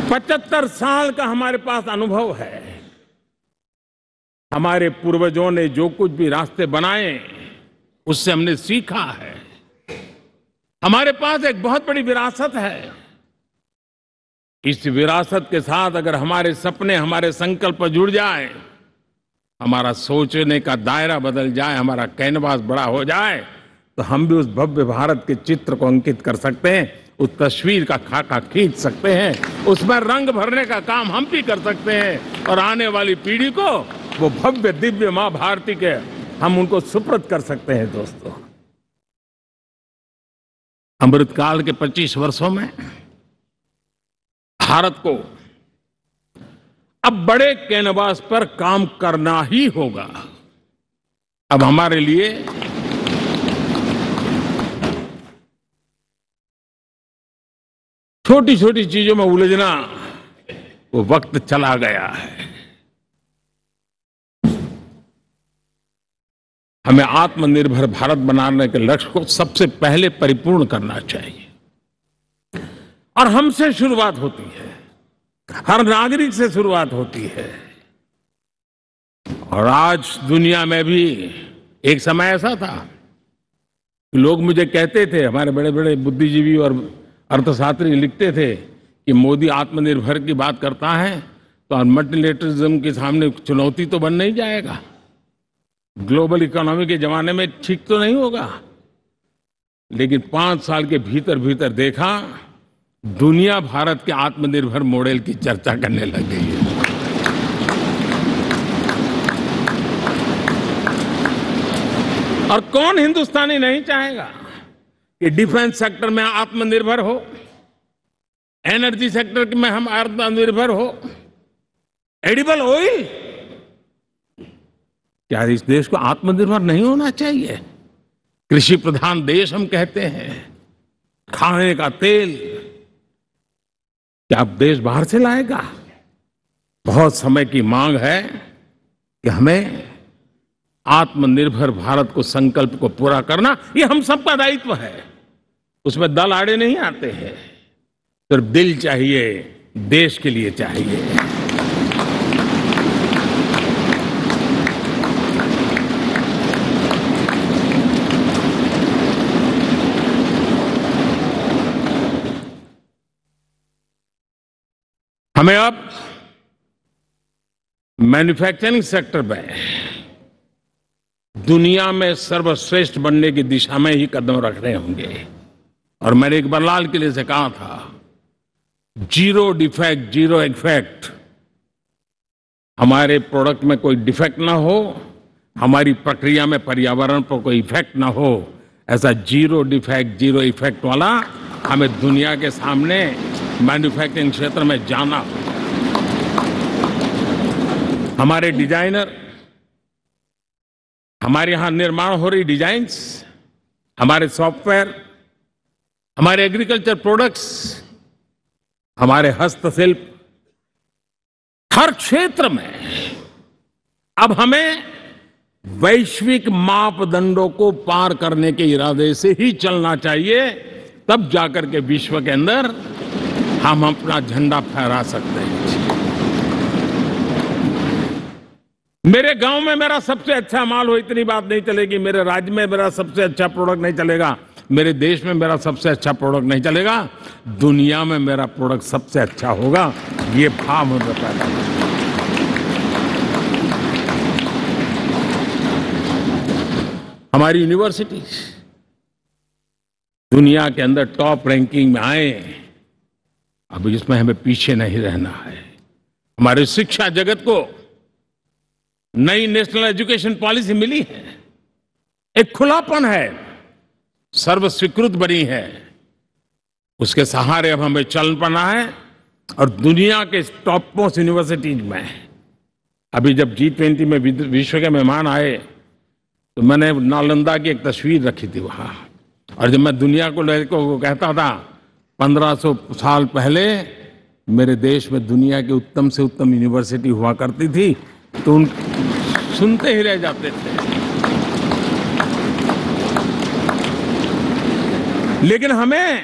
75 साल का हमारे पास अनुभव है। हमारे पूर्वजों ने जो कुछ भी रास्ते बनाए उससे हमने सीखा है। हमारे पास एक बहुत बड़ी विरासत है। इस विरासत के साथ अगर हमारे सपने, हमारे संकल्प जुड़ जाए, हमारा सोचने का दायरा बदल जाए, हमारा कैनवास बड़ा हो जाए, तो हम भी उस भव्य भारत के चित्र को अंकित कर सकते हैं, उस तस्वीर का खाका खींच सकते हैं, उसमें रंग भरने का काम हम भी कर सकते हैं और आने वाली पीढ़ी को वो भव्य दिव्य मां भारती के हम उनको सुपुर्द कर सकते हैं। दोस्तों, अमृतकाल के 25 वर्षों में भारत को अब बड़े कैनवास पर काम करना ही होगा। अब हमारे लिए छोटी छोटी चीजों में उलझना वो वक्त चला गया है। हमें आत्मनिर्भर भारत बनाने के लक्ष्य को सबसे पहले परिपूर्ण करना चाहिए और हमसे शुरुआत होती है, हर नागरिक से शुरुआत होती है। और आज दुनिया में भी एक समय ऐसा था कि लोग मुझे कहते थे, हमारे बड़े बड़े बुद्धिजीवी और अर्थशास्त्री लिखते थे कि मोदी आत्मनिर्भर की बात करता है तो मल्टीलेटरलिज्म के सामने चुनौती तो बन नहीं जाएगा, ग्लोबल इकोनॉमी के जमाने में ठीक तो नहीं होगा। लेकिन 5 साल के भीतर भीतर देखा, दुनिया भारत के आत्मनिर्भर मॉडल की चर्चा करने लग गई है। और कौन हिंदुस्तानी नहीं चाहेगा कि डिफेंस सेक्टर में आत्मनिर्भर हो, एनर्जी सेक्टर में हम आत्मनिर्भर हो, एडिबल ऑयल, क्या इस देश को आत्मनिर्भर नहीं होना चाहिए? कृषि प्रधान देश हम कहते हैं, खाने का तेल क्या देश बाहर से लाएगा? बहुत समय की मांग है कि हमें आत्मनिर्भर भारत को संकल्प को पूरा करना, ये हम सबका दायित्व है। उसमें दल आड़े नहीं आते हैं, सिर्फ दिल चाहिए, देश के लिए चाहिए। हमें अब मैन्युफैक्चरिंग सेक्टर में दुनिया में सर्वश्रेष्ठ बनने की दिशा में ही कदम रखने होंगे। और मैंने एक बार लाल किले से कहा था, जीरो डिफेक्ट जीरो इफेक्ट। हमारे प्रोडक्ट में कोई डिफेक्ट ना हो, हमारी प्रक्रिया में पर्यावरण पर कोई इफेक्ट ना हो, ऐसा जीरो डिफेक्ट जीरो इफेक्ट वाला हमें दुनिया के सामने मैन्युफैक्चरिंग क्षेत्र में जाना हो। हमारे डिजाइनर, हमारे यहां निर्माण हो रही डिजाइन्स, हमारे सॉफ्टवेयर, हमारे एग्रीकल्चर प्रोडक्ट्स, हमारे हस्तशिल्प, हर क्षेत्र में अब हमें वैश्विक मापदंडों को पार करने के इरादे से ही चलना चाहिए, तब जाकर के विश्व के अंदर हम अपना झंडा फहरा सकते हैं। मेरे गांव में मेरा सबसे अच्छा माल हो, इतनी बात नहीं चलेगी। मेरे राज्य में मेरा सबसे अच्छा प्रोडक्ट नहीं चलेगा, मेरे देश में मेरा सबसे अच्छा प्रोडक्ट नहीं चलेगा, दुनिया में मेरा प्रोडक्ट सबसे अच्छा होगा, ये भाव हमें पैदा होगा। हमारी यूनिवर्सिटीज दुनिया के अंदर टॉप रैंकिंग में आए, अब इसमें हमें पीछे नहीं रहना है। हमारे शिक्षा जगत को नई नेशनल एजुकेशन पॉलिसी मिली है, एक खुलापन है, सर्व स्वीकृत बनी है, उसके सहारे अब हमें चल पड़ना है। और दुनिया के टॉप मोस्ट यूनिवर्सिटीज में अभी जब G20 में विश्व के मेहमान आए तो मैंने नालंदा की एक तस्वीर रखी थी वहां, और जब मैं दुनिया को कहता था 1500 साल पहले मेरे देश में दुनिया की उत्तम से उत्तम यूनिवर्सिटी हुआ करती थी, तो उन सुनते ही रह जाते थे। लेकिन हमें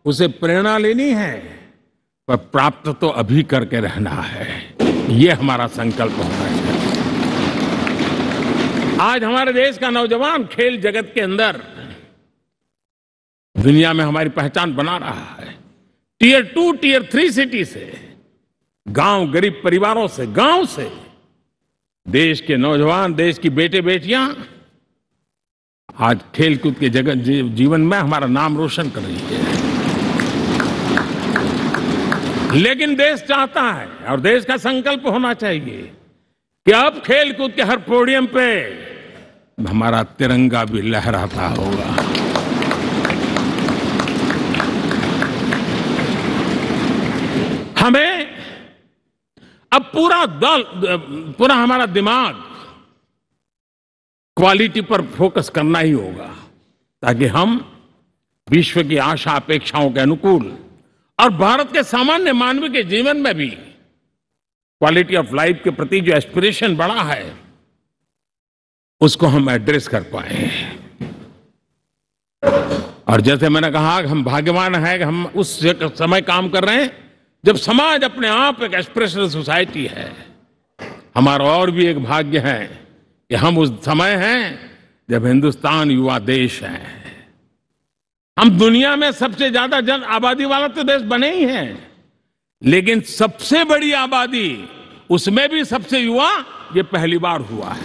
उसे प्रेरणा लेनी है, पर प्राप्त तो अभी करके रहना है, ये हमारा संकल्प होना चाहिए। आज हमारे देश का नौजवान खेल जगत के अंदर दुनिया में हमारी पहचान बना रहा है। टियर 2, टियर 3 सिटी से, गांव, गरीब परिवारों से, गांव से देश के नौजवान, देश की बेटे बेटियां आज खेलकूद के जगत जीवन में हमारा नाम रोशन कर रही है। लेकिन देश चाहता है और देश का संकल्प होना चाहिए कि अब खेलकूद के हर पोडियम पे हमारा तिरंगा भी लहराता होगा। हमें अब पूरा हमारा दिमाग क्वालिटी पर फोकस करना ही होगा, ताकि हम विश्व की आशा अपेक्षाओं के अनुकूल और भारत के सामान्य मानव के जीवन में भी क्वालिटी ऑफ लाइफ के प्रति जो एस्पिरेशन बढ़ा है, उसको हम एड्रेस कर पाए। और जैसे मैंने कहा कि हम भाग्यवान हैं कि हम उस समय काम कर रहे हैं जब समाज अपने आप एक एस्पिरेशनल सोसाइटी है। हमारा और भी एक भाग्य है कि हम उस समय हैं जब हिंदुस्तान युवा देश है। हम दुनिया में सबसे ज्यादा जन आबादी वाला तो देश बने ही हैं, लेकिन सबसे बड़ी आबादी, उसमें भी सबसे युवा, ये पहली बार हुआ है।